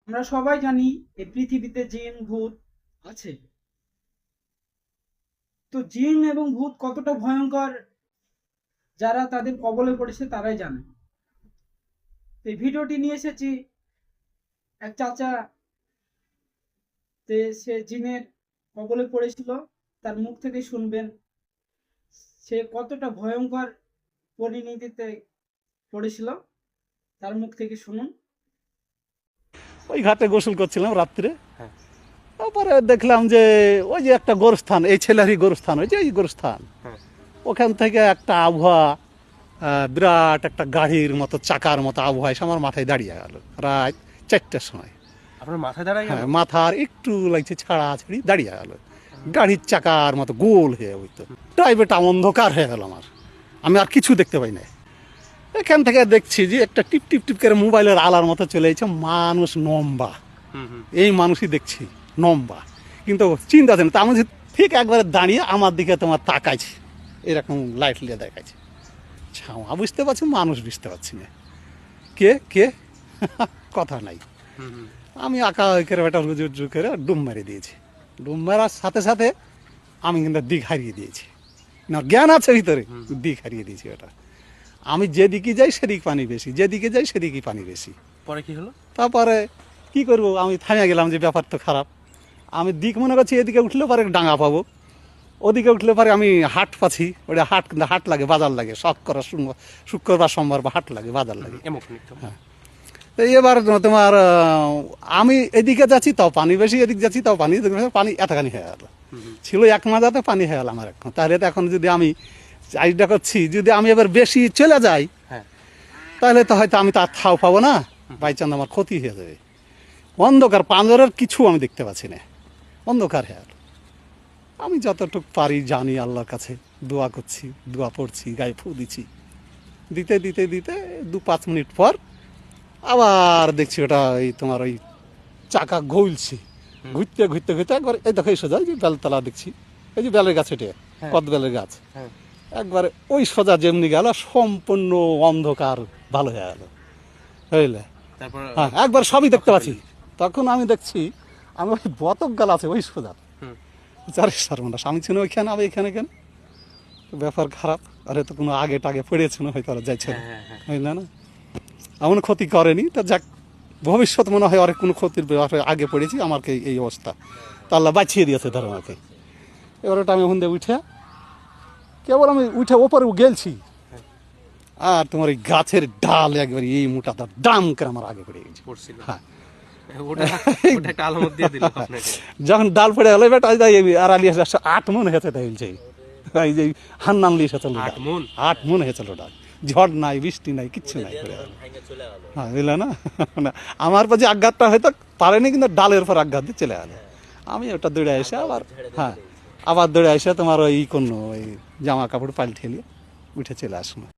আমরা সবাই জানি এই পৃথিবীতে জিন ভূত আছে। তো জিন এবং ভূত কতটা ভয়ঙ্কর যারা তাদের কবলে পড়েছে তারাই জানে। তো এই ভিডিওটি নিয়ে এসেছি এক চাচা, সে জিনের কবলে পড়েছিল, তার মুখ থেকে শুনবেন সে কতটা ভয়ঙ্কর পরিণতিতে পড়েছিল, তার মুখ থেকে শুনুন। ওই ঘাটে গোসল করছিলাম রাত্রে। হ্যাঁ। তারপরে দেখলাম যে ওই যে একটা গোরস্থান, এই ছেলেরই গোরস্থান, ওই যে এই গোরস্থান, হ্যাঁ। ওখান থেকে একটা আবহাওয়া, বিরাট একটা গাড়ির মতো চাকার মতো আবহাওয়া এসে আমার মাথায় দাঁড়িয়ে গেল রাত 4টার সময়। আপনার মাথায় দাঁড়ায় গেল? হ্যাঁ, মাথার একটু লাগছে ছাড়ি দাঁড়িয়ে গেল, গাড়ির চাকার মতো গোল হয়ে ওই তো ড্রাইভেটা অন্ধকার হয়ে গেল আমার, আমি আর কিছু দেখতে পাই না। এখান থেকে দেখছি যে একটা টিপ টিপ টিপ করে মোবাইলের আলার মতো চলে যাচ্ছে, মানুষ নম্বা, এই মানুষই দেখছি নম্বা, কিন্তু চিন্তা আছে না। তা আমি ঠিক একবারে দাঁড়িয়ে আমার দিকে তোমার তাকাইছি, এরকম লাইট লিয়ে দেখাইছে, ছাওয়া বুঝতে পারছি, মানুষ বুঝতে পারছি না কে কে কথা নাই। আমি আঁকা করে বেটা জোর করে ডুম মেরে দিয়েছি, ডুম মারার সাথে সাথে আমি কিন্তু দিক হারিয়ে দিয়েছি, না জ্ঞান আছে ভিতরে, দিক হারিয়ে দিয়েছি। ওটা আমি যেদিকে যাই সেদিক পানি বেশি, যেদিকে যাই সেদিকেই পানি বেশি। পরে কি হলো? তারপরে কি করবো, আমি থামিয়ে গেলাম যে ব্যাপার তো খারাপ। আমি দিক মনে করছি এদিকে উঠলে পরে ডাঙা পাবো, ওদিকে উঠলে পরে আমি হাট পাচ্ছি, ওটা হাট কিন্তু হাট লাগে, বাজার লাগে, শুক্রবার সোমবার বা হাট লাগে, বাজার লাগে। হ্যাঁ, তো এবার তোমার আমি এদিকে যাচ্ছি তাও পানি বেশি, এদিকে যাচ্ছি তাও পানি, পানি এতখানি হয়ে গেল, ছিল এক মাজাতে পানি হয়ে গেল আমার এখন। তাহলে তো এখন যদি আমি চাষটা করছি, যদি আমি এবার বেশি চলে যাই, তাহলে তো হয়তো আমি তার থাও পাবো না, বাই চান্স আমার ক্ষতি হয়ে যাবে। অন্ধকার, পাঁজরের কিছু আমি দেখতে পাচ্ছি না, অন্ধকার হয়ে গেল। আমি যতটুকু পারি জানি আল্লাহর কাছে দোয়া করছি, দোয়া পড়ছি, গায়ে ফু দিচ্ছি, দিতে দিতে দিতে 2-5 মিনিট পর আবার দেখছি ওটা এই তোমার ওই চাকা ঘুরছি, ঘুরতে ঘুরতে ঘুরতে একবার এই দেখো এসে যায় যে বেলতলা দেখছি, এই যে বেলের গাছ, এটা কদ বেলের গাছ, একবারে ওই সোজা যেমনি গেল সম্পূর্ণ অন্ধকার ভালো হয়ে গেল, বুঝলে। হ্যাঁ, একবার সবই দেখতে পাচ্ছি। তখন আমি দেখছি আমি ওই বতক গাল আছে ওই সোজা, সর্বনাশ, আমি ছিল ওইখানে, আমি এখানে কেন, ব্যাপার খারাপ। আরে তো কোনো আগে টাগে পড়েছিল হয়তো, আর যাইছে বুঝলে না, এমন ক্ষতি করেনি। তা যাক, ভবিষ্যৎ মনে হয় অনেক কোনো ক্ষতির ব্যাপারে আগে পড়েছি, আমাকে এই অবস্থা তা আল্লাহ বাঁচিয়ে দিয়েছে ধরো আমাকে। এবার ওটা আমি ওখান থেকে উঠে, কেবল আমি উঠে ওপরে গেলছি, আর তোমার এই গাছের ডাল একবার এই মোটাটা ডাম করে আমার আগে পড়ে গেছে। হ্যাঁ, যখন ডাল পড়ে গেল বেটা আড়ালি 8 মন হয়েছে, তাই বলছে এই যে হান্নান লিয়ে এসেছিল, 8 মন হয়েছিল ডাল, ঝড় নাই, বৃষ্টি নাই, কিচ্ছু নাই, হ্যাঁ বুঝলে না। আমার পর যে আঘাতটা হয়তো পারেনি, কিন্তু ডালের পর আঘাত দিয়ে চলে গেল। আমি ওটা দৌড়ে এসে আবার, হ্যাঁ আবার দৌড়ে এসে তোমার ওই কোনো ওই জামা কাপড় পাল্টে নিয়ে উঠে চলে আসবো।